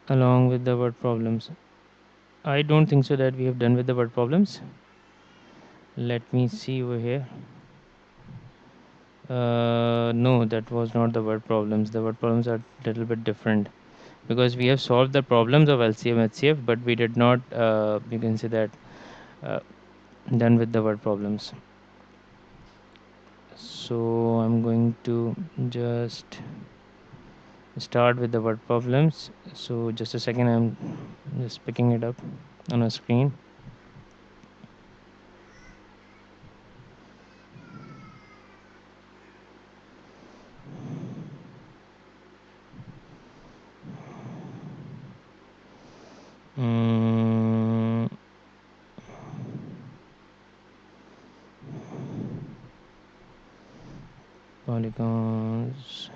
along with the word problems. I don't think so that we have done with the word problems. Let me see over here. No, that was not the word problems. The word problems are a little bit different because we have solved the problems of LCM HCF, but we did not, you can say that, uh, done with the word problems. So I'm going to just start with the word problems. So just a second, I'm just picking it up on a screen. Mm, polygons.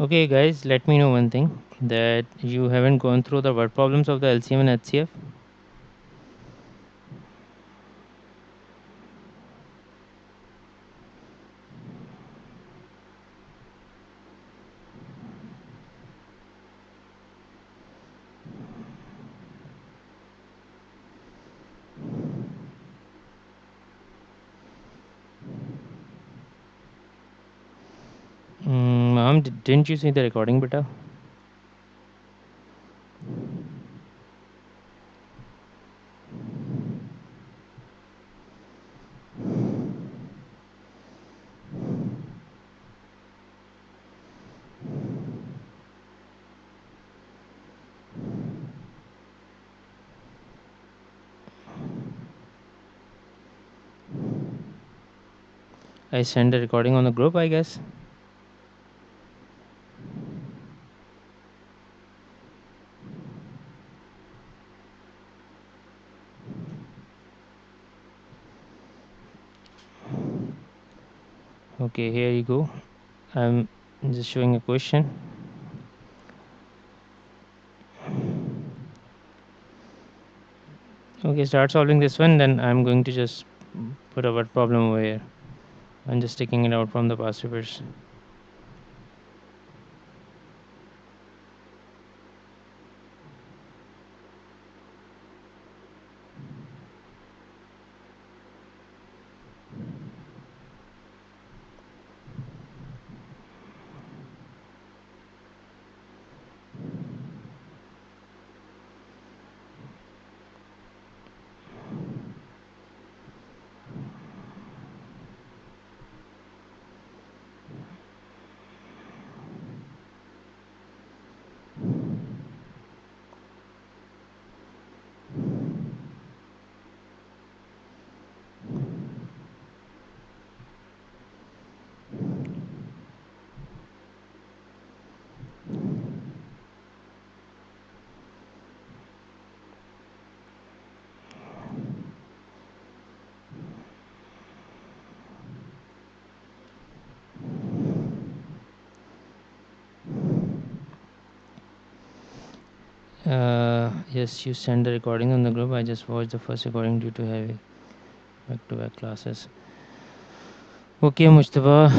Okay, guys, let me know one thing that you haven't gone through the word problems of the LCM and HCF. Mom, didn't you see the recording, beta? I sent the recording on the group, I guess. Okay, here you go. I'm just showing a question. Okay, start solving this one, then I'm going to just put a word problem over here. I'm just taking it out from the past papers. Yes, you send the recording on the group. I just watched the first recording due to heavy back-to-back classes. Okay, Mujtaba.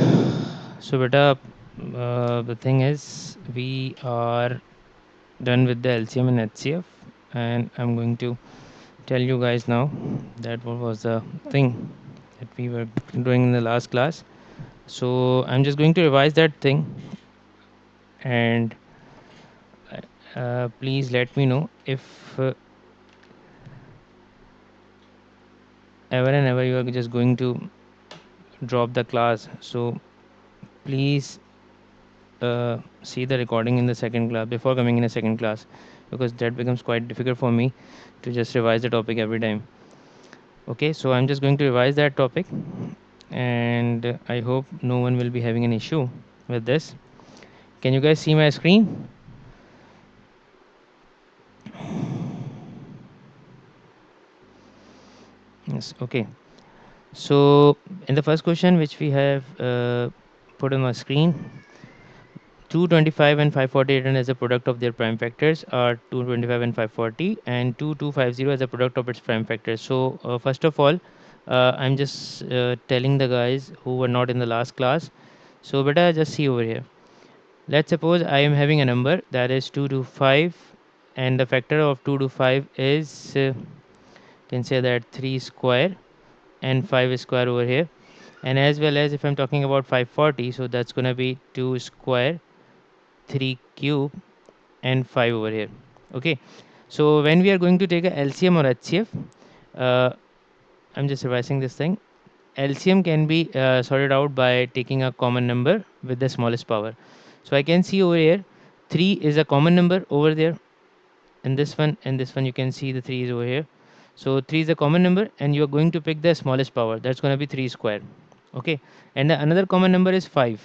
So, beta, the thing is, we are done with the LCM and HCF, and I'm going to tell you guys now that what was the thing that we were doing in the last class. So I'm just going to revise that thing, and please let me know if ever and ever you are just going to drop the class. So please see the recording in the second class before coming in a second class, because that becomes quite difficult for me to just revise the topic every time. Okay, so I'm just going to revise that topic, and I hope no one will be having an issue with this. Can you guys see my screen? Yes. Okay, so in the first question which we have put on my screen, 225 and 540 written as a product of their prime factors are 225 and 540, and 2250 as a product of its prime factors. So first of all, I'm just telling the guys who were not in the last class. So beta, just see over here. Let's suppose I am having a number that is 225, and the factor of 2 to 5 is can say that 3 square and 5 square over here. And as well as if I'm talking about 540, so that's going to be 2 square, 3 cube, and 5 over here. Okay, so when we are going to take a LCM or HCF, uh, I'm just revising this thing. LCM can be sorted out by taking a common number with the smallest power. So I can see over here 3 is a common number over there, and this one you can see the 3 is over here. So 3 is a common number, and you are going to pick the smallest power, that's going to be 3 square. Okay, and the another common number is 5.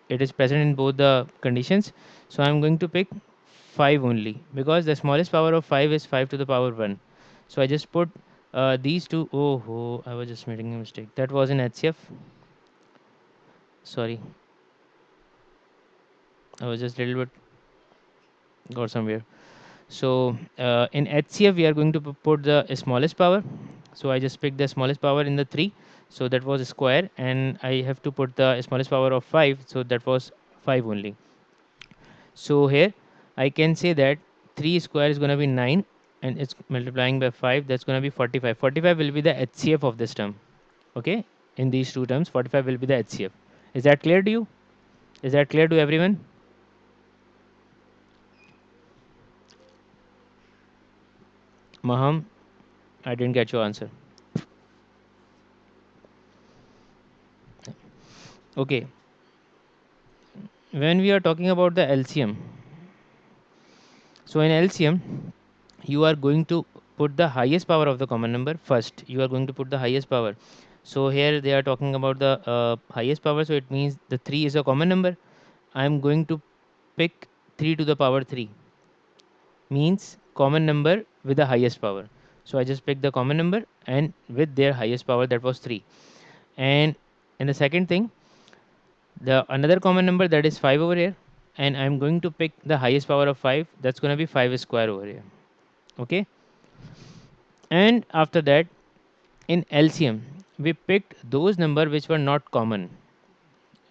It is present in both the conditions, so I'm going to pick 5 only, because the smallest power of 5 is 5 to the power 1. So I just put these two. Oh, I was just making a mistake. That was in HCF. Sorry, I was just a little bit got somewhere. So in HCF we are going to put the smallest power. So I just picked the smallest power in the 3, so that was a square, and I have to put the smallest power of 5, so that was 5 only. So here I can say that 3 square is going to be 9, and it's multiplying by 5, that's going to be 45. 45 will be the HCF of this term. Okay, in these two terms 45 will be the HCF. Is that clear to you? Is that clear to everyone? Maham, I didn't get your answer. Okay, when we are talking about the LCM, so in LCM you are going to put the highest power of the common number first. You are going to put the highest power. So here they are talking about the highest power, so it means the 3 is a common number. I am going to pick 3 to the power 3, means common number with the highest power. So I just picked the common number and with their highest power, that was 3. And in the second thing, the another common number, that is 5 over here, and I'm going to pick the highest power of 5, that's going to be 5 square over here. Okay, and after that, in LCM we picked those number which were not common.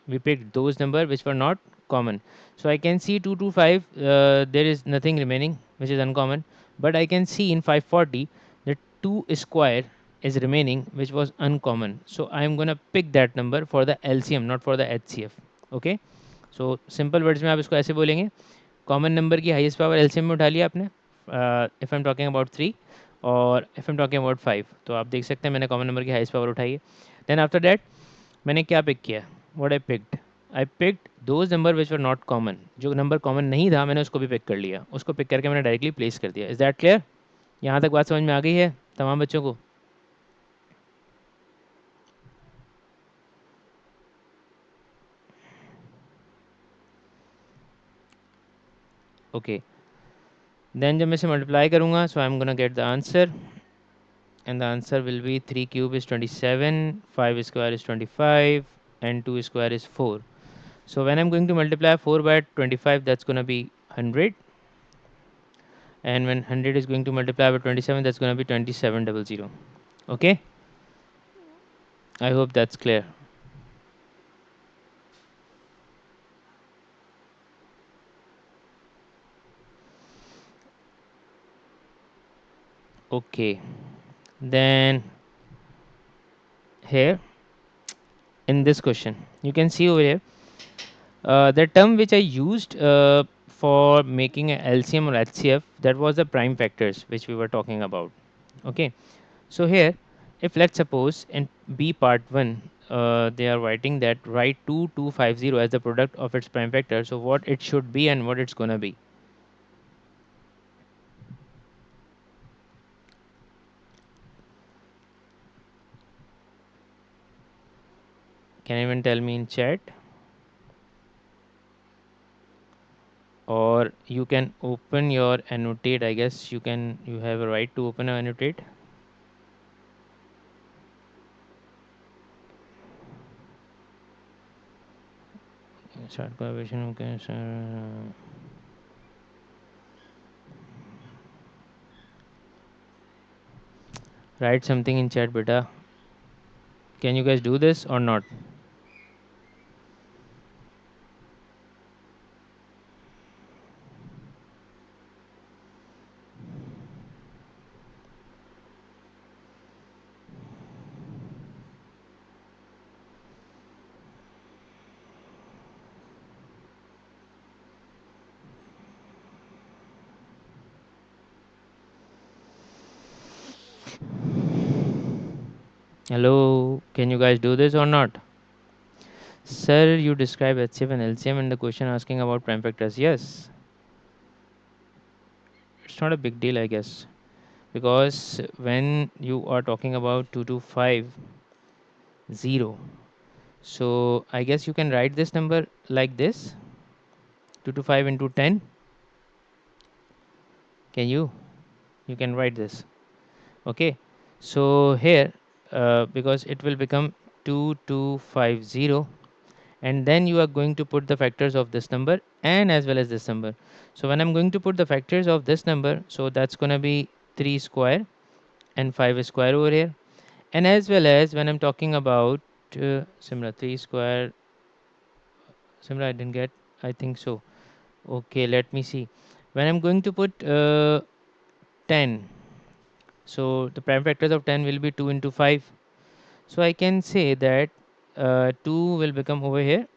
We picked those number which were not common. So I can see 2 to 5, there is nothing remaining which is uncommon, but I can see in 540 that 2 square is remaining which was uncommon. So I am going to pick that number for the LCM, not for the HCF. Okay, so simple words में आप इसको ऐसे बोलेंगे, common number की highest power LCM में उठा लिया आपने, if I am talking about 3, और if I am talking about 5, तो आप देख सकते हैं मैंने कॉमन नंबर की हाईएस्ट पावर उठाई है. देन आफ्टर दैट मैंने क्या पिक किया, what I picked those number which were not common. जो नंबर कॉमन नहीं था मैंने उसको भी पिक कर लिया, उसको पिक करके मैंने डायरेक्टली प्लेस कर दिया. Is that clear? यहाँ तक बात समझ में आ गई है तमाम बच्चों को? ओके, देन जब मैं इसे मल्टीप्लाई करूँगा, so I am gonna get the answer, and the answer will be 3 cube is 27, 5 square is 25, and 2 square is 4. So when I'm going to multiply 4 by 25, that's going to be 100, and when 100 is going to multiply by 27, that's going to be 2700. Okay, I hope that's clear. Okay, then here in this question you can see over here the term which I used for making a LCM or HCF, that was the prime factors which we were talking about. Okay, so here, if let's suppose in B part 1, they are writing that write 2250 as the product of its prime factor. So what it should be and what it's gonna be. Can anyone tell me in chat? Or you can open your annotate. I guess you have a right to open or annotate. Start collaboration. Okay, so, write something in chat, beta. Can you guys do this or not? Hello, can you guys do this or not? Sir, you describe HCF and LCM in the question asking about prime factors. Yes, it's not a big deal, I guess, because when you are talking about 2250, so I guess you can write this number like this 225 into 10. Can you? You can write this. Okay, so here, because it will become 2250, and then you are going to put the factors of this number and as well as this number. So when I'm going to put the factors of this number, so that's going to be 3 square and 5 square over here, and as well as when I'm talking about similar 3 square, similar I didn't get, I think so. Okay, let me see. When I'm going to put 10, so the prime factors of 10 will be 2 into 5. So I can say that 2 will become over here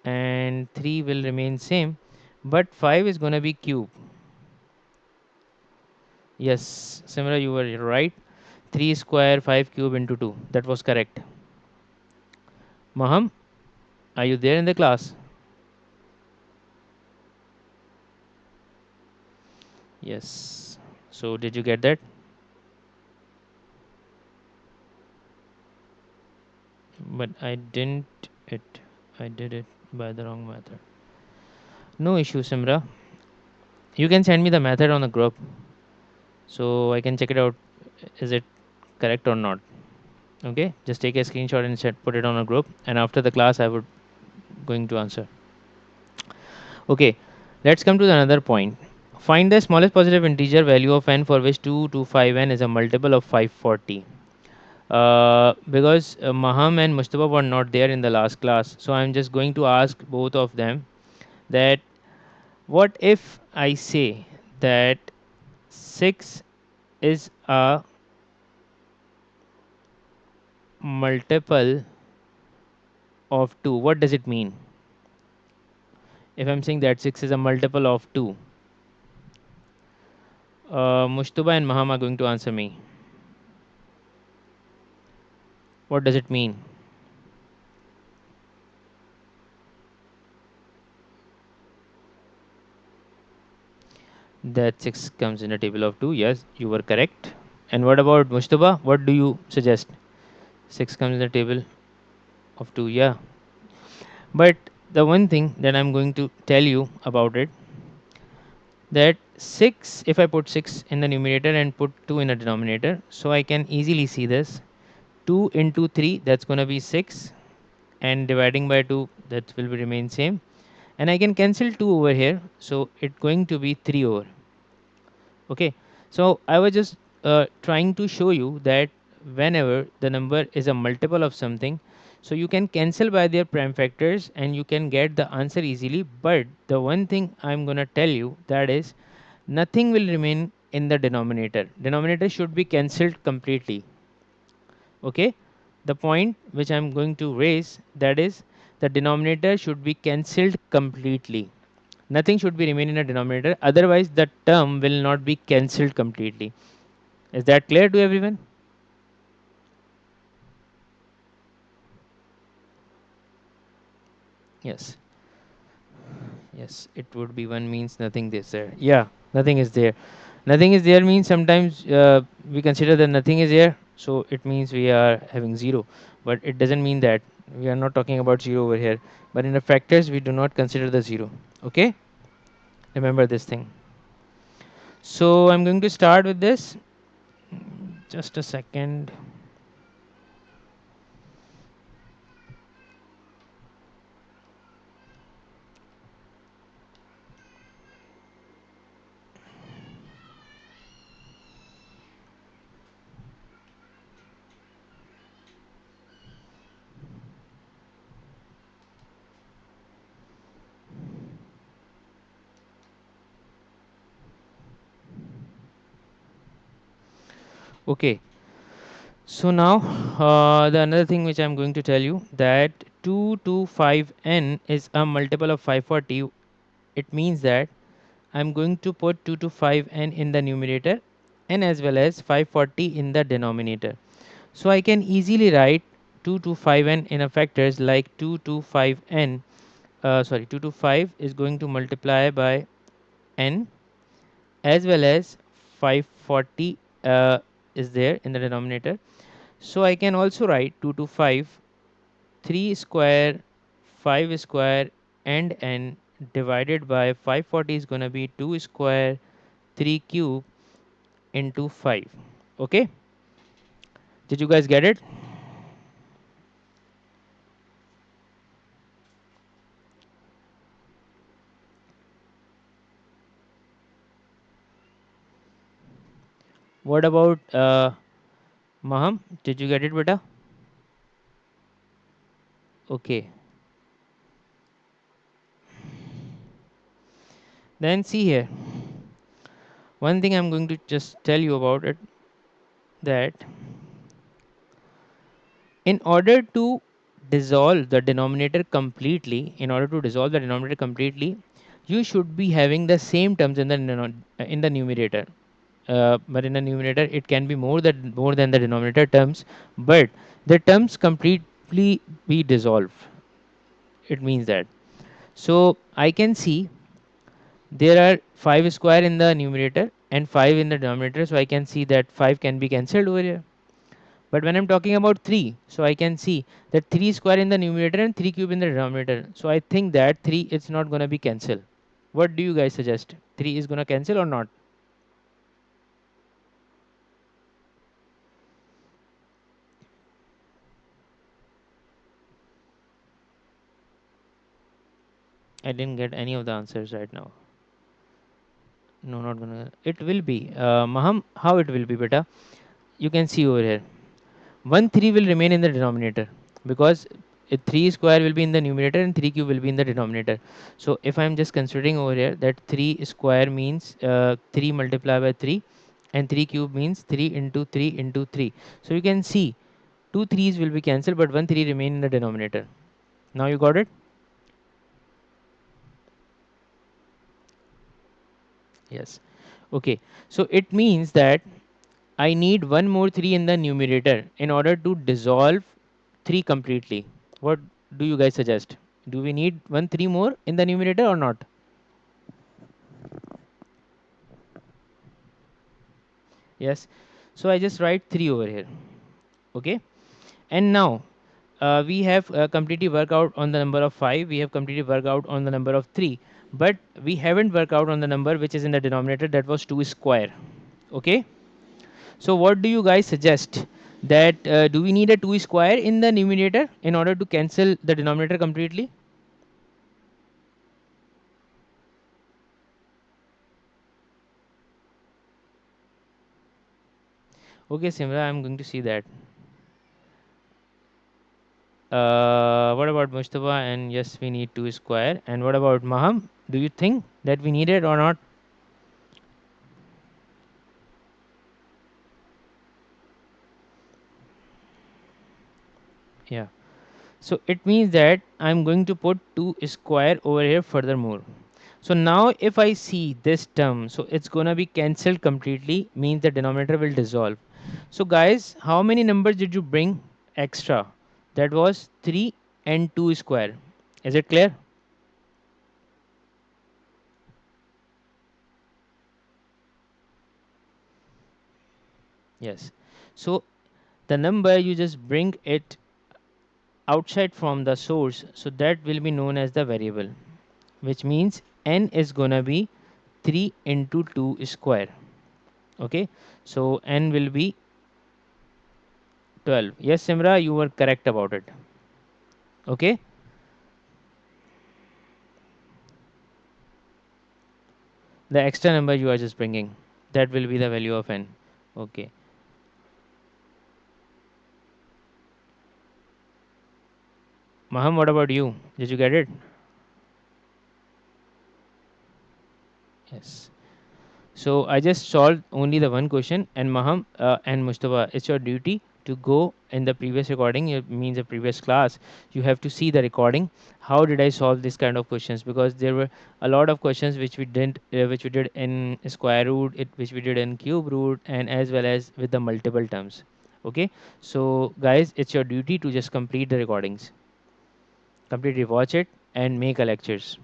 and 3 will remain same, but 5 is going to be cube. Yes, Simra, you were right. 3 square 5 cube into 2. That was correct. Maham, are you there in the class? Yes. So did you get that? But I didn't it. I did it by the wrong method. No issue, Simra. You can send me the method on the group so I can check it out. Is it correct or not? Okay, just take a screenshot and put it on a group, and after the class I would going to answer. Okay, let's come to another point. Find the smallest positive integer value of n for which 225n is a multiple of 540. Because Maham and Mustafa were not there in the last class, so I'm just going to ask both of them that what if I say that 6 is a multiple of 2? What does it mean? If I'm saying that 6 is a multiple of 2, Mustafa and Maham are going to answer me. What does it mean? That 6 comes in a table of 2. Yes, you were correct. And what about Mustafa? What do you suggest? 6 comes in the table of 2. Yeah. But the one thing that I'm going to tell you about it, that 6, if I put 6 in the numerator and put 2 in the denominator, so I can easily see this. 2 into 3, that's going to be 6. And dividing by 2, that will be remain same. And I can cancel 2 over here. So it's going to be 3 over. Okay, so I was just trying to show you that whenever the number is a multiple of something, so you can cancel by their prime factors and you can get the answer easily. But the one thing I'm gonna tell you, that is nothing will remain in the denominator. Denominator should be cancelled completely. Okay, the point which I'm going to raise, that is, the denominator should be cancelled completely. Nothing should be remain in a denominator, otherwise the term will not be cancelled completely. Is that clear to everyone? Yes. Yes, it would be 1 means nothing is there. Yeah, nothing is there. Nothing is there means sometimes we consider that nothing is there, so it means we are having 0. But it doesn't mean that. We are not talking about 0 over here. But in the factors, we do not consider the 0. Okay? Remember this thing. So I'm going to start with this. Just a second. Okay. So now, the another thing which I'm going to tell you, that 2 to 5n is a multiple of 540. It means that I'm going to put 2 to 5n in the numerator and as well as 540 in the denominator. So I can easily write 2 to 5n in a factors like 2 to 5n, 2 to 5 is going to multiply by n, as well as 540 is there in the denominator. So I can also write 2 to 5, 3 square, 5 square, and n divided by 540 is going to be 2 square, 3 cube into 5. Okay, did you guys get it? What about Maham? Did you get it, beta? Okay, then see here. One thing I'm going to just tell you about it, that in order to dissolve the denominator completely, you should be having the same terms in the in the numerator. But in the numerator, it can be more than the denominator terms, but the terms completely be dissolved. It means that. So I can see there are 5 square in the numerator and 5 in the denominator, so I can see that 5 can be cancelled over here. But when I'm talking about 3, so I can see that 3 square in the numerator and 3 cube in the denominator. So I think that 3 is not going to be cancelled. What do you guys suggest? 3 is going to cancel or not? I didn't get any of the answers right now. No, not gonna. It will be. Maham, how it will be, beta? You can see over here. 1 3 will remain in the denominator because 3 square will be in the numerator and 3 cube will be in the denominator. So if I'm just considering over here that 3 square means 3 multiplied by 3 and 3 cube means 3 into 3 into 3. So you can see 2 3's will be cancelled, but 1 3 remain in the denominator. Now you got it? Yes. Okay. So it means that I need one more 3 in the numerator in order to dissolve 3 completely. What do you guys suggest? Do we need 1 3 more in the numerator or not? Yes. So I just write 3 over here. Okay. And now we have completely worked out on the number of 5. We have completely worked out on the number of 3. But we haven't worked out on the number which is in the denominator, that was 2 square. Okay. So what do you guys suggest? That do we need a 2 square in the numerator in order to cancel the denominator completely? Okay, Simra, I'm going to see that. What about Mustafa? And yes, we need 2 square. And what about Maham? Do you think that we need it or not? Yeah. So it means that I'm going to put 2 square over here furthermore. So now if I see this term, so it's gonna be cancelled completely, means the denominator will dissolve. So guys, how many numbers did you bring extra? That was 3 and 2 square. Is it clear? Yes. So the number you just bring it outside from the source, so that will be known as the variable, which means n is gonna be 3 into 2 square. Okay, so n will be 12. Yes, Simra, you were correct about it. Okay, the extra number you are just bringing, that will be the value of n. Okay, Maham, what about you? Did you get it? Yes. So I just solved only the one question, and Maham and Mustafa, it's your duty to go in the previous recording. It means the previous class. You have to see the recording. How did I solve this kind of questions? Because there were a lot of questions which we didn't, which we did in square root, which we did in cube root, and as well as with the multiple terms. Okay. So guys, it's your duty to just complete the recordings, completely watch it, and make a lectures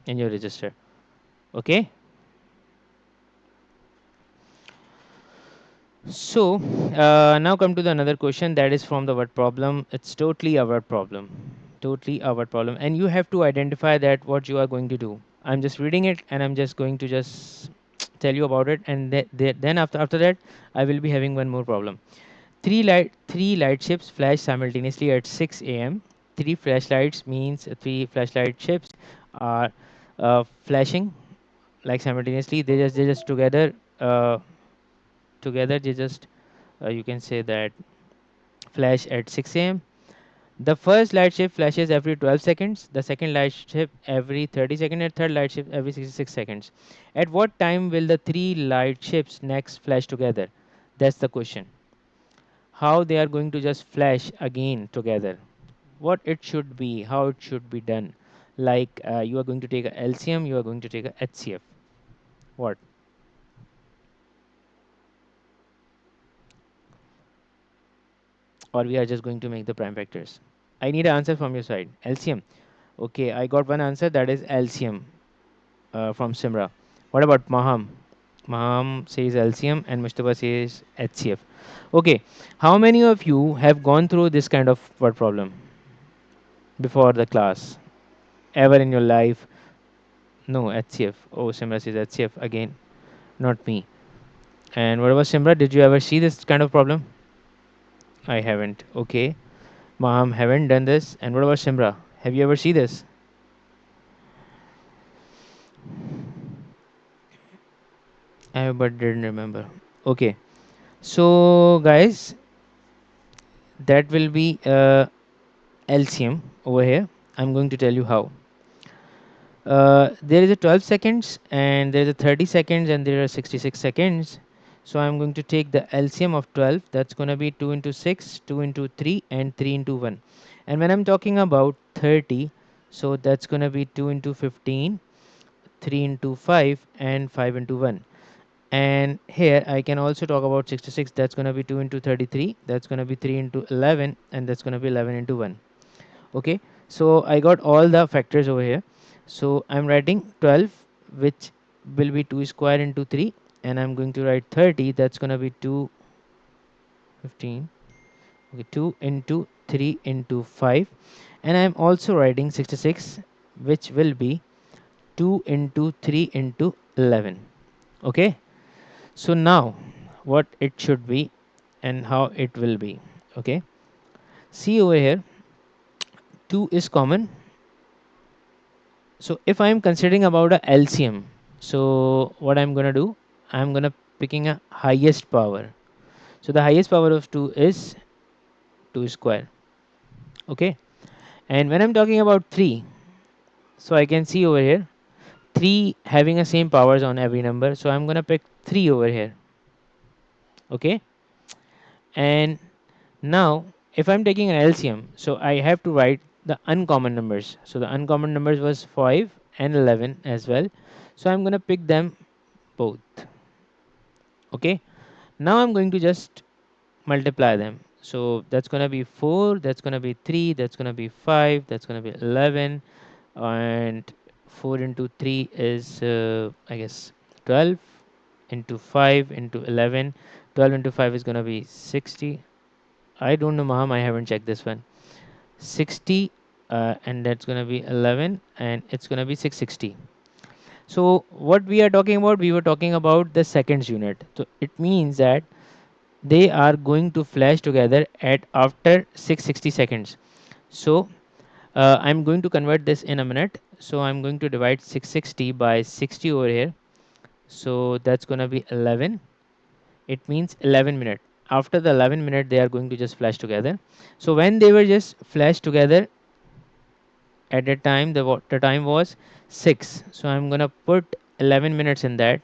in your register. Okay. So now come to the another question that is from the word problem. It's totally a word problem, totally a word problem, and you have to identify that what you are going to do. I'm just reading it and I'm just going to just tell you about it, and then after that I will be having one more problem. Three light ships flash simultaneously at 6 a.m. Three flashlights means three flashlight ships are flashing like simultaneously. They just together they just you can say that flash at 6 a.m. The first light shift flashes every 12 seconds, the second light shift every 30 seconds, and third light shift every 66 seconds. At what time will the three light shifts next flash together? That's the question. How they are going to just flash again together? What it should be, how it should be done? Like you are going to take a LCM, you are going to take a HCF. What? Or we are just going to make the prime factors? I need an answer from your side. LCM. Okay, I got one answer, that is LCM from Simra. What about Maham? Maham says LCM and Mustafa says HCF. Okay, how many of you have gone through this kind of word problem before the class? Ever in your life? No, HCF. Oh, Simra says HCF again, not me. And what about Simra? Did you ever see this kind of problem? I haven't. Okay, Maham haven't done this. And what about Simra? Have you ever seen this? I but didn't remember. Okay, so guys, that will be LCM over here. I'm going to tell you how. There is a 12 seconds and there is a 30 seconds and there are 66 seconds. So I'm going to take the LCM of 12. That's going to be 2 into 6, 2 into 3 and 3 into 1. And when I'm talking about 30, so that's going to be 2 into 15, 3 into 5 and 5 into 1. And here I can also talk about 66. That's going to be 2 into 33. That's going to be 3 into 11 and that's going to be 11 into 1. Okay, so I got all the factors over here. So I'm writing 12, which will be 2 square into 3, and I'm going to write 30. That's going to be 2 15. Okay, 2 into 3 into 5, and I'm also writing 66, which will be 2 into 3 into 11. Okay, so now what it should be and how it will be. Okay, see over here, 2 is common. So if I'm considering about a LCM, so what I'm gonna do, I'm gonna picking a highest power. So the highest power of 2 is 2 square. Okay. And when I'm talking about 3, so I can see over here 3 having the same powers on every number. So I'm gonna pick 3 over here. Okay. And now if I'm taking an LCM, so I have to write the uncommon numbers. So the uncommon numbers was 5 and 11 as well. So I'm going to pick them both. Okay. Now I'm going to just multiply them. So that's going to be 4, that's going to be 3, that's going to be 5, that's going to be 11, and 4 into 3 is, I guess, 12, into 5 into 11. 12 into 5 is going to be 60. I don't know, Maham, I haven't checked this one. 60, and that's going to be 11, and it's going to be 660. So what we are talking about, we were talking about the seconds unit. So it means that they are going to flash together at after 660 seconds. So I'm going to convert this in a minute. So I'm going to divide 660 by 60 over here. So that's going to be 11. It means 11 minutes. After the 11 minute, they are going to just flash together. So when they were just flashed together, at that time the time was 6. So I'm going to put 11 minutes in that,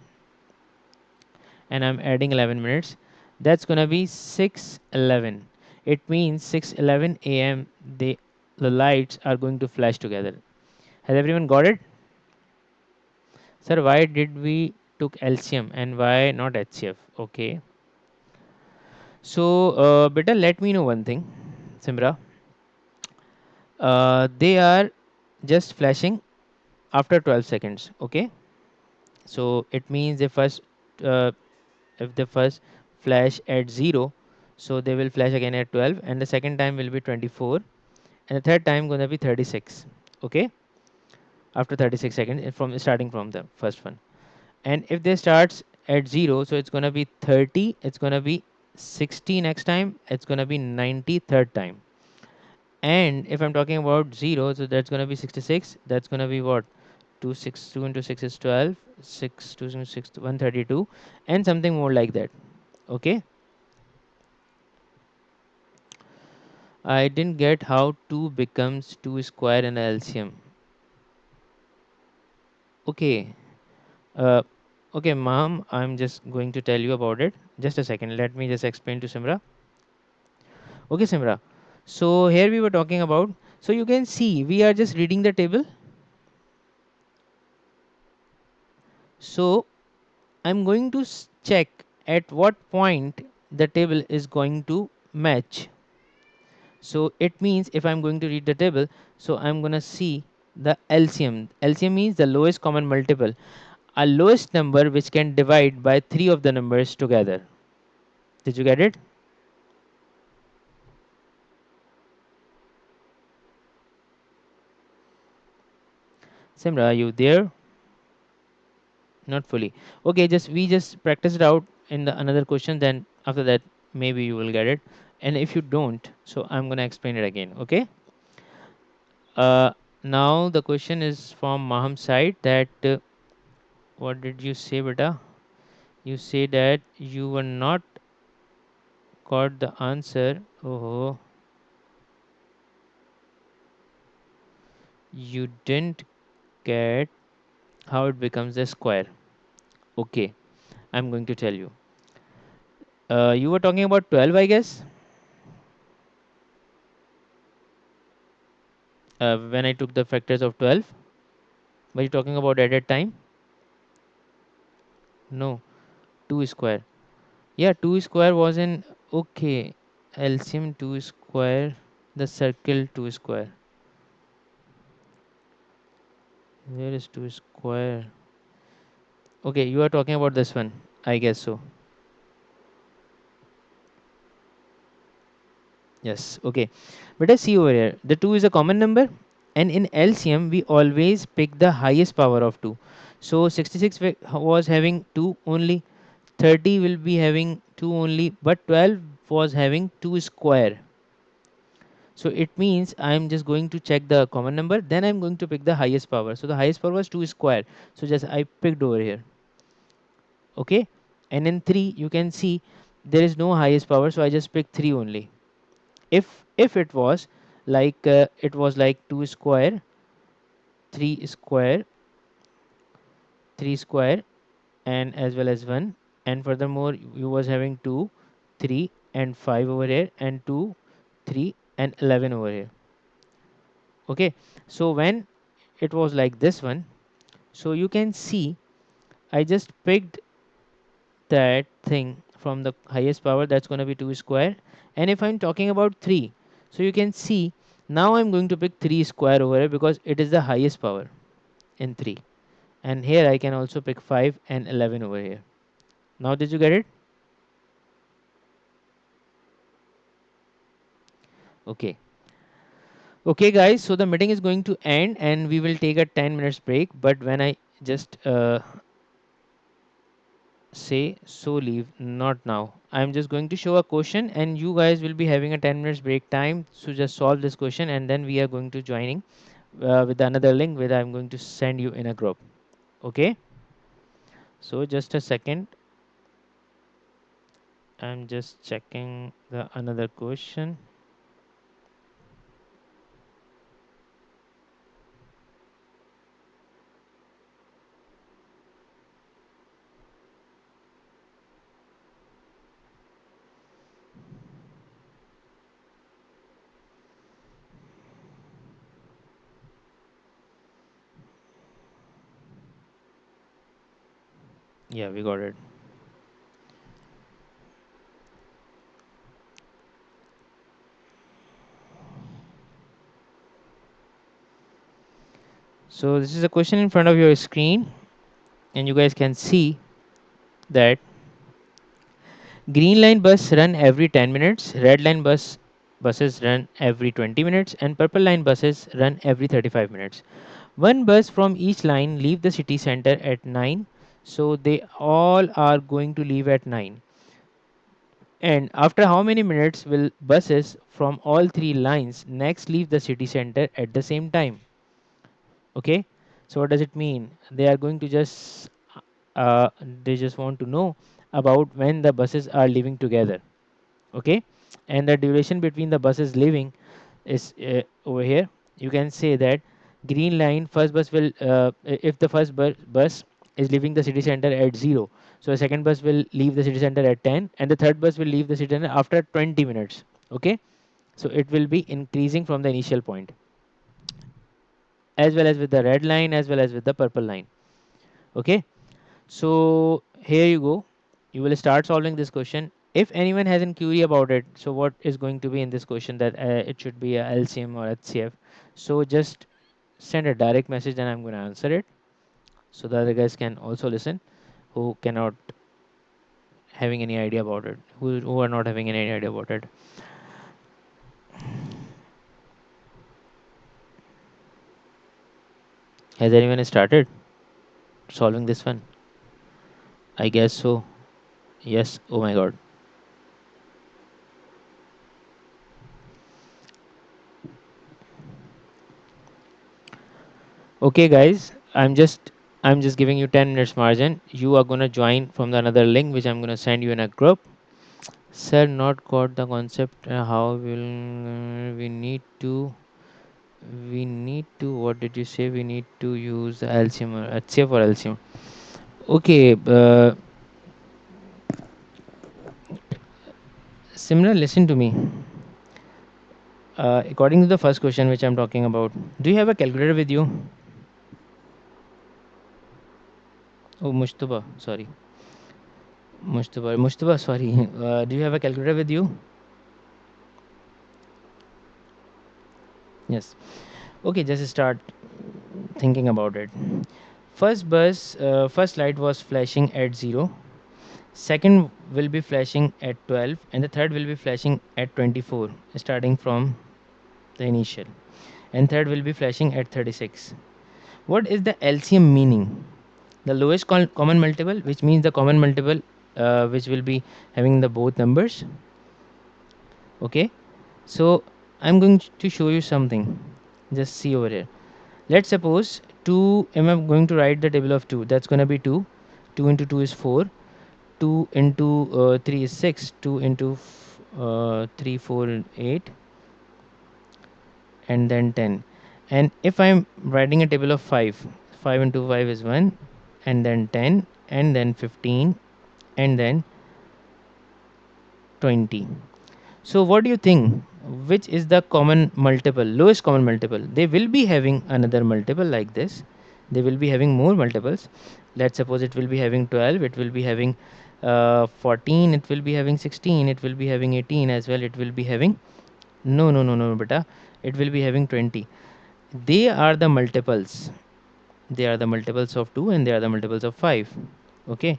and I'm adding 11 minutes. That's going to be 6:11. It means 6:11 a.m. The lights are going to flash together. Has everyone got it? Sir, why did we took LCM and why not HCF? Okay. So, better let me know one thing, Simra. They are just flashing after 12 seconds. Okay. So it means uh, if they first flash at 0, so they will flash again at 12, and the second time will be 24, and the third time going to be 36. Okay, after 36 seconds from starting from the first one. And if they starts at 0, so it's going to be 30, it's going to be 60 next time, it's going to be 90 third time. And if I'm talking about 0, so that's going to be 66, that's going to be what, 2 into 6 is 12, 6 2 into 6 132, and something more like that. Okay, I didn't get how 2 becomes 2 square in LCM. Okay, uh, okay, ma'am, I'm just going to tell you about it. Just a second, let me just explain to Simra. Okay, Simra. So here we were talking about. So you can see we are just reading the table. So I'm going to check at what point the table is going to match. So it means if I'm going to read the table, so I'm going to see the LCM. LCM means the lowest common multiple, a lowest number which can divide by 3 of the numbers together. Did you get it? Simra, are you there? Not fully. Okay, just we just practice it out in the another question, then after that maybe you will get it. And if you don't, so I'm going to explain it again. Okay? Uh, Now the question is from Maham's side that what did you say, beta? You say that you were not got the answer. Oh, you didn't get how it becomes a square. Okay, I'm going to tell you. You were talking about 12, I guess, when I took the factors of 12. Were you talking about at that time? No, 2 square. Yeah, 2 square was in. Okay, LCM 2 square, the circle 2 square. Where is 2 square? Okay, you are talking about this one, I guess so. Yes, okay. But I see over here, the 2 is a common number, and in LCM, we always pick the highest power of 2. So 66 was having 2 only, 30 will be having 2 only, but 12 was having 2 square. So it means I'm just going to check the common number, then I'm going to pick the highest power. So the highest power was 2 square. So just I picked over here. Okay. And in 3, you can see there is no highest power, so I just picked 3 only. If it was like 2 square, 3 square, 3 square, and as well as 1, and furthermore you was having 2, 3 and 5 over here, and 2, 3 and 11 over here. Okay, so when it was like this one, so you can see I just picked that thing from the highest power, that's going to be 2 square. And if I'm talking about 3, so you can see now I'm going to pick 3 square over here because it is the highest power in 3. And here I can also pick 5 and 11 over here. Now did you get it? Okay. Okay guys, so the meeting is going to end and we will take a 10 minutes break, but when I just say so leave, not now. I'm just going to show a question and you guys will be having a 10 minutes break time, so just solve this question and then we are going to joining with another link where I'm going to send you in a group. Okay, so just a second, I'm just checking the another question. Yeah, we got it. So this is a question in front of your screen and you guys can see that green line bus run every 10 minutes, red line buses run every 20 minutes and purple line buses run every 35 minutes. One bus from each line leave the city center at 9, so they all are going to leave at 9. And after how many minutes will buses from all three lines next leave the city center at the same time? Okay, so what does it mean? They are going to just uh, they just want to know about when the buses are leaving together. Okay, and the duration between the buses leaving is over here. You can say that green line first bus will if the first bus is leaving the city center at 0, so the second bus will leave the city center at 10 and the third bus will leave the city center after 20 minutes. Okay, so it will be increasing from the initial point, as well as with the red line as well as with the purple line. Okay, so here you go, you will start solving this question. If anyone has any query about it, so what is going to be in this question, that it should be a LCM or HCF, so just send a direct message and I'm going to answer it, so the other guys can also listen who cannot having any idea about it, who are not having any idea about it. Has anyone started solving this one? I guess so. Yes. Oh my god. Okay guys, I'm just giving you 10 minutes margin. You are going to join from the another link which I'm going to send you in a group. Sir, not got the concept. How will we need to what did you say, we need to use LCM or HCF or LCM? Okay, similar, listen to me. According to the first question which I'm talking about, do you have a calculator with you? Oh, Mushtaba, sorry. Do you have a calculator with you? Yes. Okay, just start thinking about it. First light was flashing at 0. Second will be flashing at 12, and the third will be flashing at 24, starting from the initial. And third will be flashing at 36. What is the LCM meaning? The lowest common multiple, which means the common multiple which will be having the both numbers. Okay, so I'm going to show you something. Just see over here. Let's suppose 2, I'm going to write the table of 2. That's going to be 2. 2 into 2 is 4. 2 into 3 is 6. 2 into 3, 4, 8, and then 10. And if I'm writing a table of 5, 5 into 5 is 1, and then 10, and then 15, and then 20. So what do you think? which is the common multiple, lowest common multiple. They will be having another multiple like this. They will be having more multiples. Let's suppose it will be having 12, it will be having 14, it will be having 16, it will be having 18 as well, it will be having, no, no, no, no, beta, it will be having 20. They are the multiples. They are the multiples of 2 and they are the multiples of 5. Okay.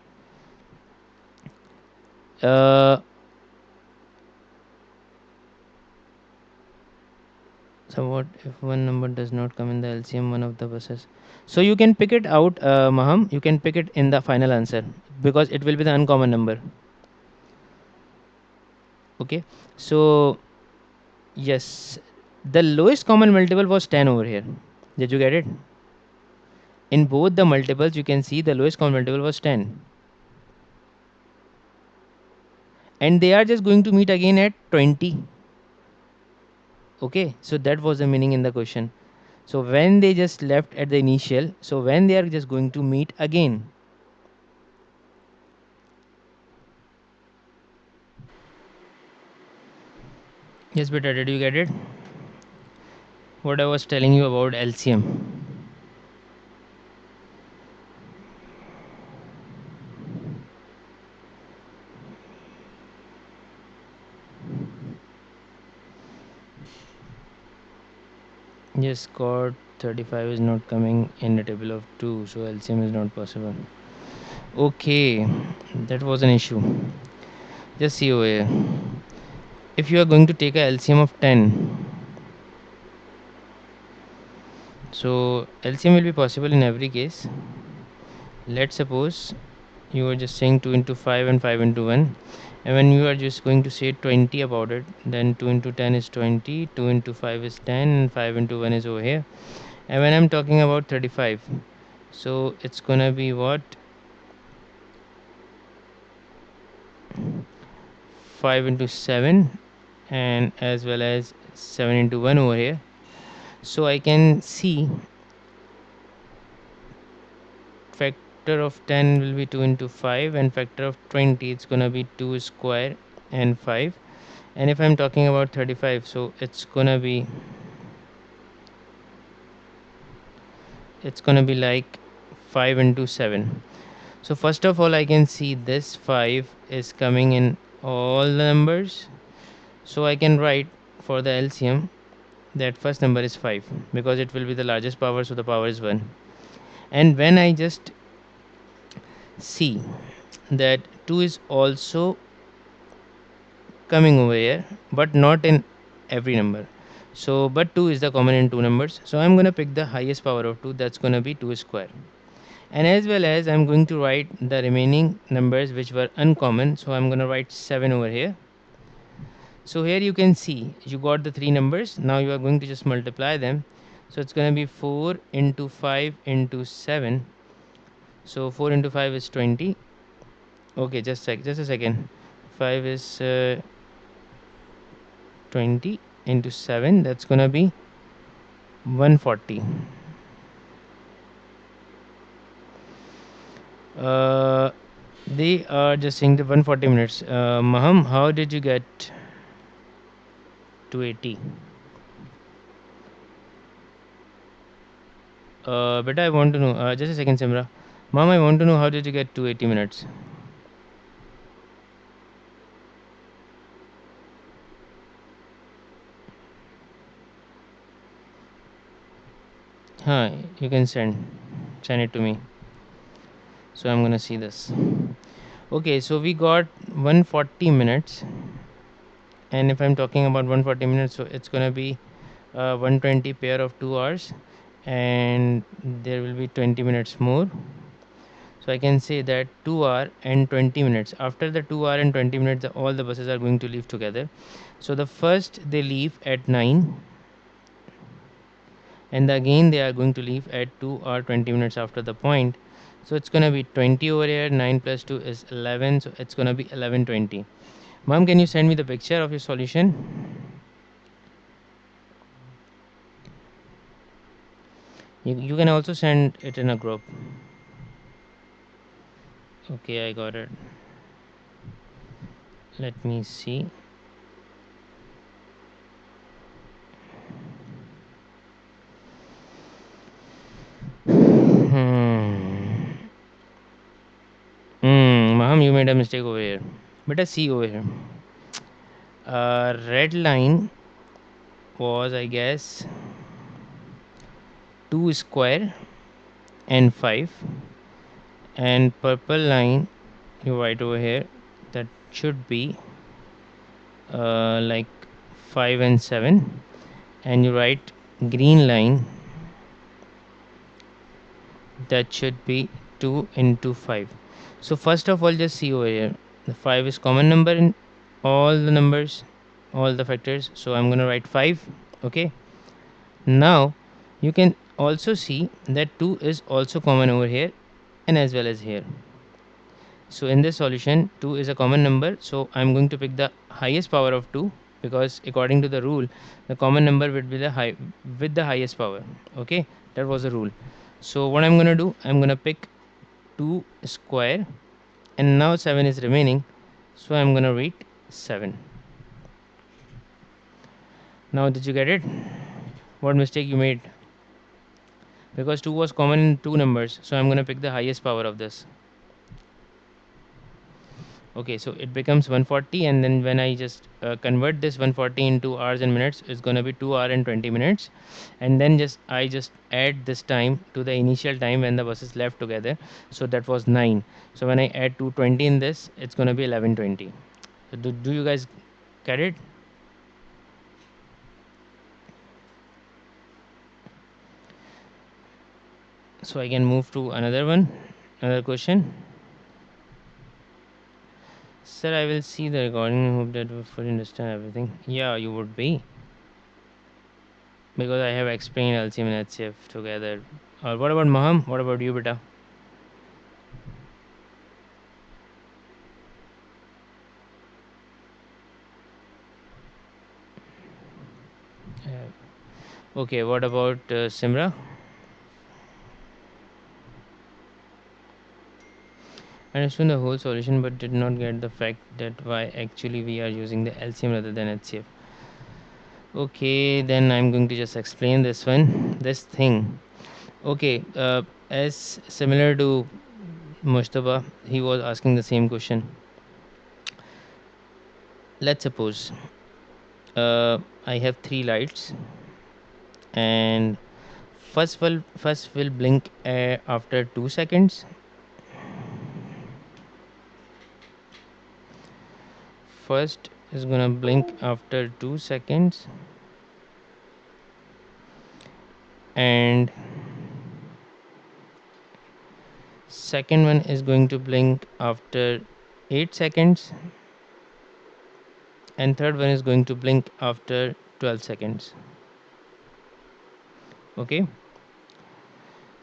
Uh, So what if one number does not come in the LCM one of the buses? So you can pick it out, Maham. You can pick it in the final answer because it will be the uncommon number. Okay. So yes, the lowest common multiple was 10 over here. Did you get it? In both the multiples, you can see the lowest common multiple was 10. And they are just going to meet again at 20. Okay. So that was the meaning in the question. So when they just left at the initial, so when they are just going to meet again. Yes, beta, did you get it? What I was telling you about LCM. Yes, chord 35 is not coming in a table of 2, so LCM is not possible. Okay, that was an issue. Just see over here. If you are going to take a LCM of 10, so LCM will be possible in every case. Let's suppose you are just saying 2 into 5 and 5 into 1. And when you are just going to say 20 about it, then 2 into 10 is 20, 2 into 5 is 10, and 5 into 1 is over here. And when I'm talking about 35, so it's gonna be what? 5 into 7 and as well as 7 into 1 over here. So I can see factor of 10 will be 2 into 5 and factor of 20 it's gonna be 2 square and 5. And if I'm talking about 35, so it's gonna be like 5 into 7. So first of all I can see this 5 is coming in all the numbers. So I can write for the LCM that first number is 5 because it will be the largest power, so the power is 1. And when I just see that 2 is also coming over here but not in every number, so but 2 is the common in two numbers, so I'm going to pick the highest power of 2, that's going to be 2 square. And as well as I'm going to write the remaining numbers which were uncommon, so I'm going to write 7 over here. So here you can see you got the three numbers. Now you are going to just multiply them. So it's going to be 4 into 5 into 7. So 4 into 5 is 20. Okay, just a second. 5 is 20 into 7. That's going to be 140. Uh, they are just saying the 140 minutes. Maham, how did you get 280? But I want to know. Just a second, Simra. Mom, I want to know how did you get 280 minutes? Huh, you can send it to me. So I'm gonna see this. Okay, so we got 140 minutes, and if I'm talking about 140 minutes, so it's gonna be 120 pair of 2 hours, and there will be 20 minutes more. So I can say that 2 hour and 20 minutes. After the 2 hour and 20 minutes, all the buses are going to leave together. So the first they leave at 9, and again they are going to leave at 2 or 20 minutes after the point. So it's going to be 20 over here, 9 plus 2 is 11, so it's going to be 11:20. Mom, can you send me the picture of your solution? You can also send it in a group. Okay, I got it. Let me see. you made a mistake over here. But see over here. Red line was, I guess, 2 square and 5, and purple line you write over here, that should be like 5 and 7, and you write green line, that should be 2 into 5. So first of all, just see over here, the 5 is common number in all the numbers, all the factors, so I'm going to write 5. Okay, now you can also see that 2 is also common over here and as well as here. So in this solution 2 is a common number, so I'm going to pick the highest power of 2, because according to the rule the common number would be the high with the highest power. Okay, that was the rule. So what I'm going to do, I'm going to pick 2 square, and now 7 is remaining, so I'm going to read 7. Now did you get it? What mistake you made? Because 2 was common in two numbers, so I'm going to pick the highest power of this. Okay, so it becomes 140, and then when I just convert this 140 into hours and minutes, it's going to be 2 hour and 20 minutes, and then just I just add this time to the initial time when the buses left together, so that was 9. So when I add 220 in this, it's going to be 1120. So do you guys get it? So I can move to another one, another question. Sir, I will see the recording. I hope that we fully understand everything. Yeah, you would be, because I have explained LCM and HCF together. What about Maham? What about you, beta? Okay, what about Simra? I understood the whole solution but did not get the fact that why actually we are using the LCM rather than HCF. Okay, then I'm going to just explain this one, this thing. Okay, as similar to Mustafa, he was asking the same question. Let's suppose I have three lights, and first will blink after 2 seconds. First is gonna blink after 2 seconds, and second one is going to blink after 8 seconds, and third one is going to blink after 12 seconds. Okay,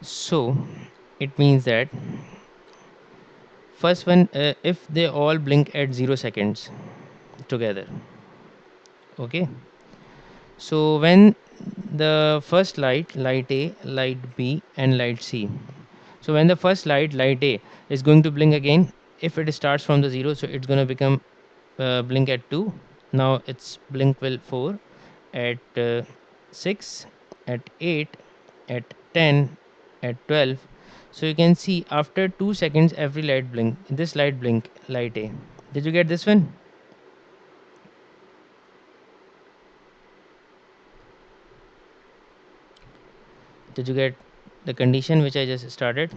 so it means that first one, if they all blink at 0 seconds together. Okay, so when the first light A, light B, and light C, so when the first light A is going to blink again, if it starts from the 0, so it's going to become blink at 2. Now it's blink will 4 at 6, at 8, at 10, at 12. So you can see after 2 seconds every light blink, this light blink, light A. Did you get this one? Did you get the condition which I just started?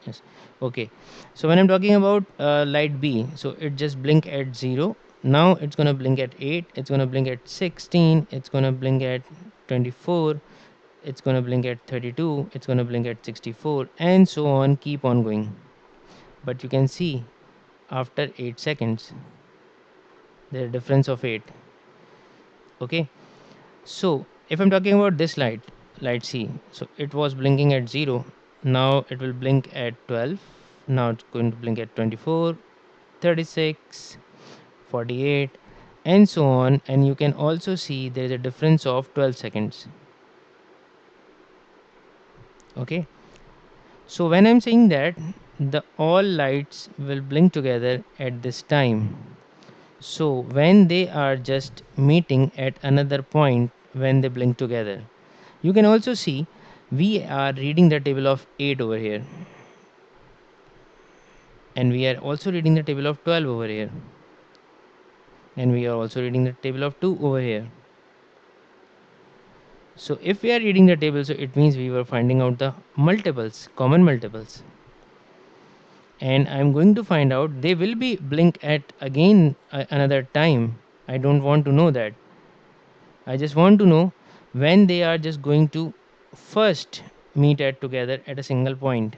Yes. Okay, so when I'm talking about light B, so it just blink at 0. Now it's gonna blink at 8, it's gonna blink at 16, it's gonna blink at 24, it's gonna blink at 32, it's gonna blink at 64, and so on, keep on going. But you can see after 8 seconds there's a difference of 8. Okay, so if I'm talking about this light C, so it was blinking at 0, now it will blink at 12, now it's going to blink at 24, 36, 48, and so on, and you can also see there is a difference of 12 seconds. Okay, so when I'm saying that the all lights will blink together at this time, so when they are just meeting at another point when they blink together, you can also see we are reading the table of 8 over here. and we are also reading the table of 12 over here, and we are also reading the table of 2 over here. So if we are reading the table, so it means we were finding out the multiples, common multiples. And I'm going to find out they will be blink at again another time. I don't want to know that. I just want to know when they are just going to first meet at together at a single point.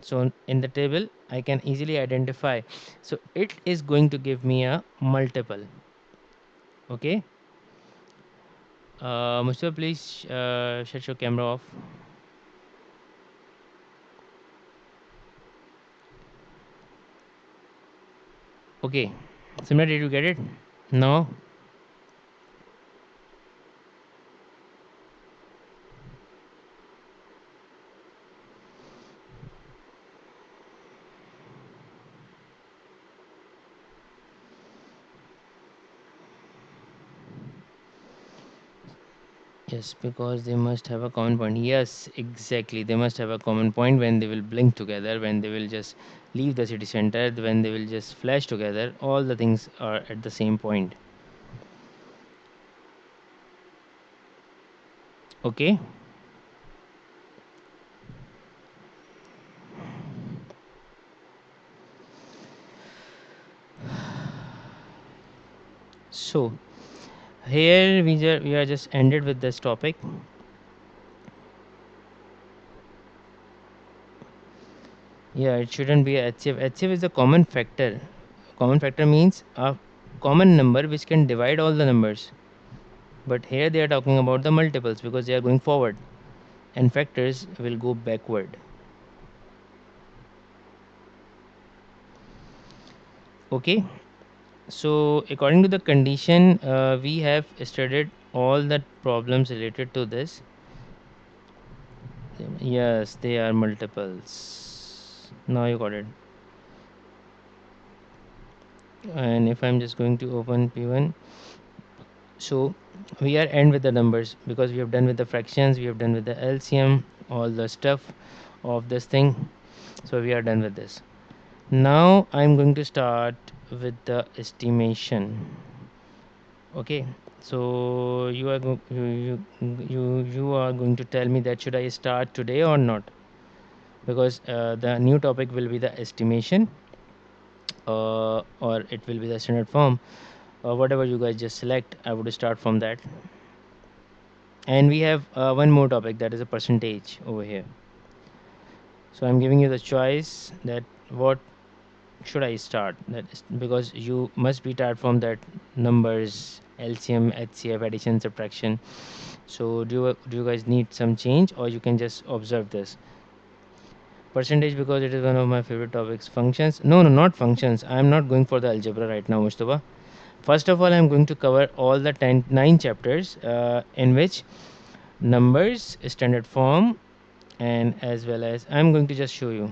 So in the table I can easily identify. So it is going to give me a multiple. Okay. Mustafa, please shut your camera off. Okay. Simran, did you get it? No. Yes, because they must have a common point. Yes, exactly. They must have a common point when they will blink together, when they will just leave the city center, when they will just flash together. All the things are at the same point. Okay. So here we are just ended with this topic. Yeah, it shouldn't be HCF. HCF is a common factor. Common factor means a common number which can divide all the numbers. But here they are talking about the multiples because they are going forward and factors will go backward. Okay. So according to the condition, we have studied all the problems related to this. Yes, they are multiples. Now you got it. And if I'm just going to open P1, so we are end with the numbers because we have done with the fractions, we have done with the LCM, all the stuff of this thing. So we are done with this. Now I'm going to start with the estimation. Okay, so you are going to tell me that should I start today or not? Because the new topic will be the estimation, or it will be the standard form, or whatever you guys just select. I would start from that. And we have one more topic, that is a percentage over here. So I'm giving you the choice that what should I start? That is because you must be tired from that numbers, LCM, HCF, addition, subtraction. So do you guys need some change, or you can just observe this? Percentage, because it is one of my favorite topics. Functions? No, no, not functions. I am not going for the algebra right now, Mustafa. First of all, I am going to cover all the 9 chapters in which numbers, standard form, and as well as I am going to just show you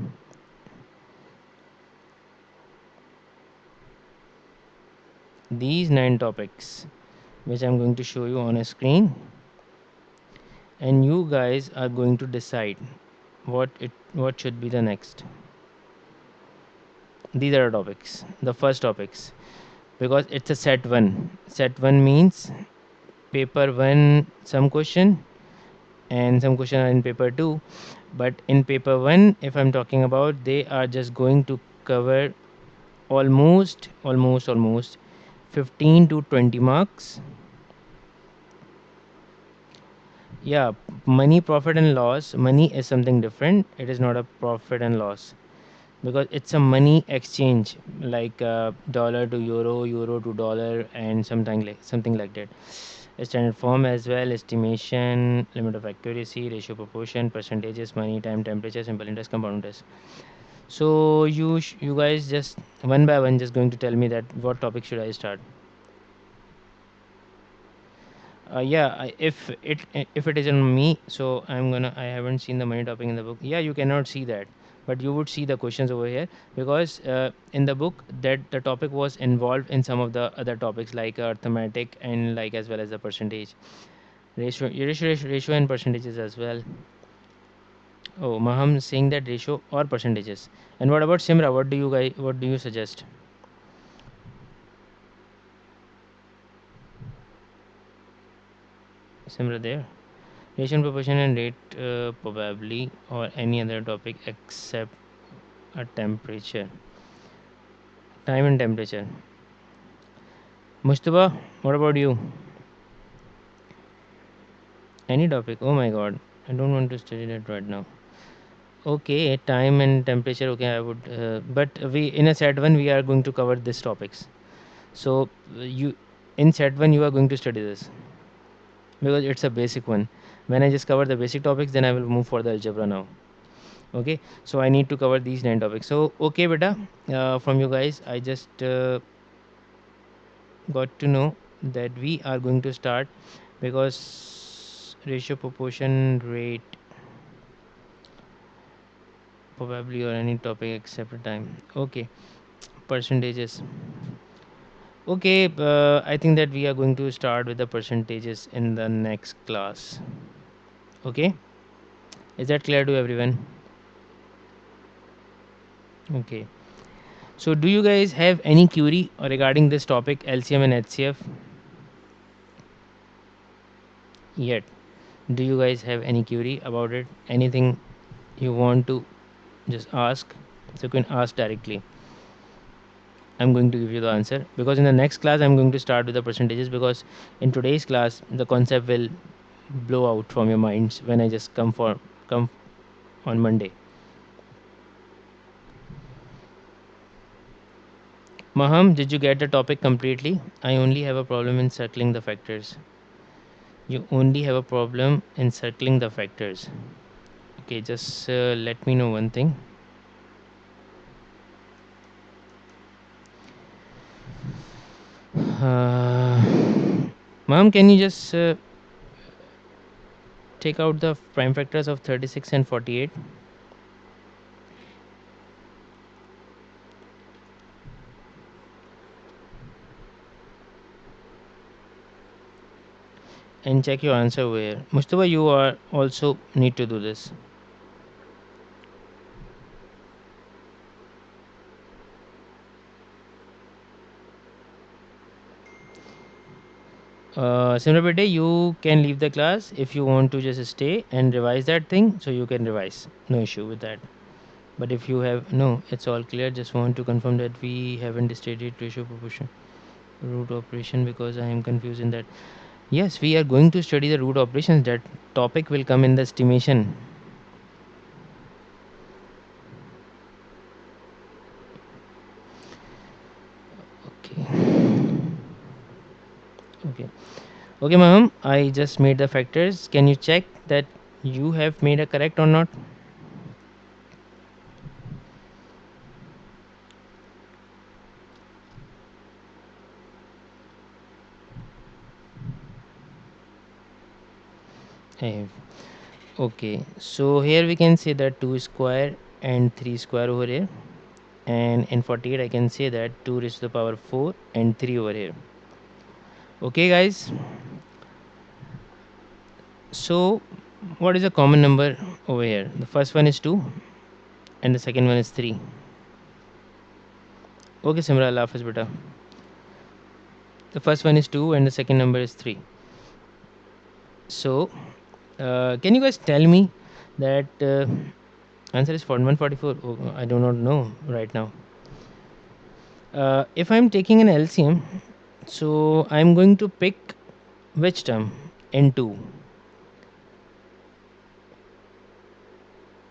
these 9 topics which I'm going to show you on a screen, and you guys are going to decide what should be the next. These are the topics, the first topics, because it's a set 1. Set 1 means paper 1 some question and some question are in paper 2, but in paper 1 if I'm talking about, they are just going to cover almost 15 to 20 marks. Yeah, money, profit and loss. Money is something different. It is not a profit and loss because it's a money exchange, like dollar to euro, euro to dollar, and something like that. A standard form as well, estimation, limit of accuracy, ratio, proportion, percentages, money, time, temperature, simple interest, compound interest. So you guys just one by one just going to tell me that what topic should I start. Yeah, if it is on me, so I haven't seen the money topic in the book. Yeah, you cannot see that, but you would see the questions over here because in the book that the topic was involved in some of the other topics like arithmetic and like as well as the percentage ratio and percentages as well. Oh, Maham saying that ratio or percentages. And what about Simra? What do you suggest? Simra there. Ratio, proportion, and rate probably or any other topic except a temperature. Time and temperature. Mustafa, what about you? Any topic? Oh my god. I don't want to study that right now. Okay, time and temperature. Okay, I would. But we in a set one we are going to cover these topics. So you in set one you are going to study this because it's a basic one. When I just cover the basic topics, then I will move for the algebra now. Okay, so I need to cover these 9 topics. So okay, beta, from you guys, I just got to know that we are going to start because ratio, proportion, rate, probably or any topic except the time. Okay, percentages. Okay, I think that we are going to start with the percentages in the next class. Okay, is that clear to everyone? Okay, so do you guys have any query regarding this topic LCM and HCF yet? Do you guys have any query about it? Anything you want to just ask? So you can ask directly. I'm going to give you the answer because in the next class I'm going to start with the percentages because in today's class the concept will blow out from your minds when I just come on Monday. Maham, did you get the topic completely? I only have a problem in circling the factors. You only have a problem in circling the factors. Okay, just let me know one thing. Uh, Mom, can you just take out the prime factors of 36 and 48 and check your answer where? Mustafa, you are also need to do this. Similar day, you can leave the class if you want to just stay and revise that thing. So you can revise. No issue with that. But if you have no, it's all clear. Just want to confirm that we haven't stated ratio proportion root operation because I am confused in that. Yes, we are going to study the root operations. That topic will come in the estimation. Okay. Okay. Okay, ma'am. I just made the factors. Can you check that you have made a correct or not? I have. Okay. So here we can say that 2 square and 3 square over here. And in 48 I can say that 2 raised to the power 4 and 3 over here. Okay, guys. So what is a common number over here? The first one is 2 and the second one is 3. Okay, Simra, laugh is better. The first one is 2 and the second number is 3. So can you guys tell me that answer is 144? Oh, I do not know right now. If I'm taking an LCM, so I'm going to pick which term? N2.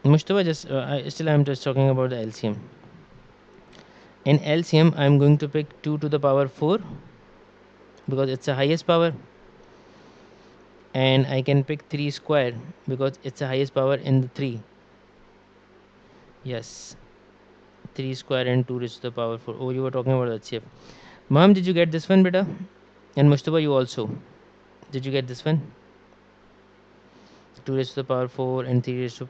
Mustafa, just I'm just talking about the LCM. In LCM, I'm going to pick 2 to the power 4 because it's the highest power, and I can pick 3 square because it's the highest power in the 3. Yes, 3 square and 2 raised to the power 4. Oh, you were talking about HCF. Mom, did you get this one, beta? And Mustafa, you also. Did you get this one? 2 raised to the power 4 and 3 raised to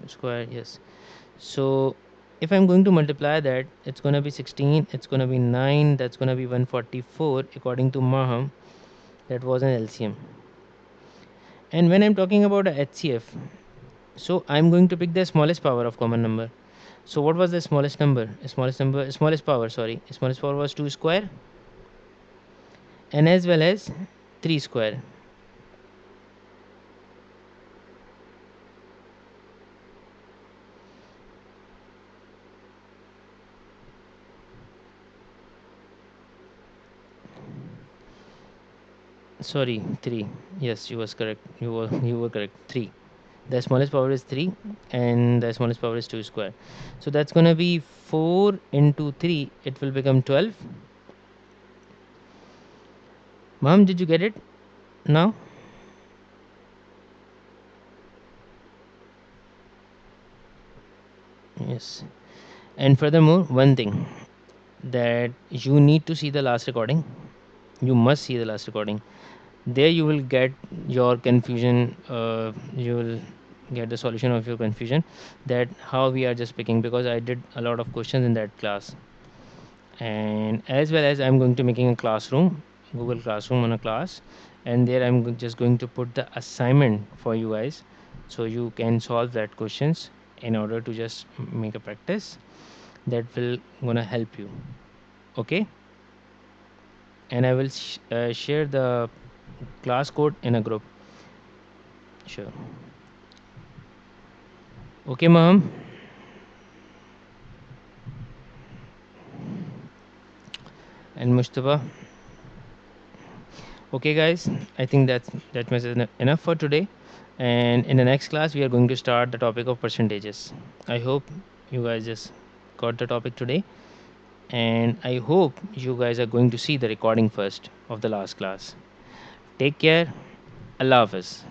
square. Yes. So if I'm going to multiply that, it's going to be 16, it's going to be 9, that's going to be 144 according to Maham. That was an LCM. And when I'm talking about a HCF, So I'm going to pick the smallest power of common number. So what was the smallest number? Smallest power, sorry. Smallest power was 2 square and as well as 3 square. Sorry, 3. Yes, you was correct. You were correct. 3. The smallest power is 3 and the smallest power is 2 square. So that's going to be 4 into 3. It will become 12. Mom, did you get it now? Yes. And furthermore, one thing that you need to see the last recording. You must see the last recording. There you will get your confusion. You will get the solution of your confusion, that how we are just picking, because I did a lot of questions in that class. And as well as I'm going to making a classroom, Google Classroom on a class, and there just going to put the assignment for you guys, so you can solve that questions in order to just make a practice that will gonna help you. Okay, and I will share the class code in a group. Sure. Okay, mom and Mustafa. Okay, guys, I think that much is enough for today. And in the next class, we are going to start the topic of percentages. I hope you guys just got the topic today, and I hope you guys are going to see the recording first of the last class. Take care. Allah Hafiz.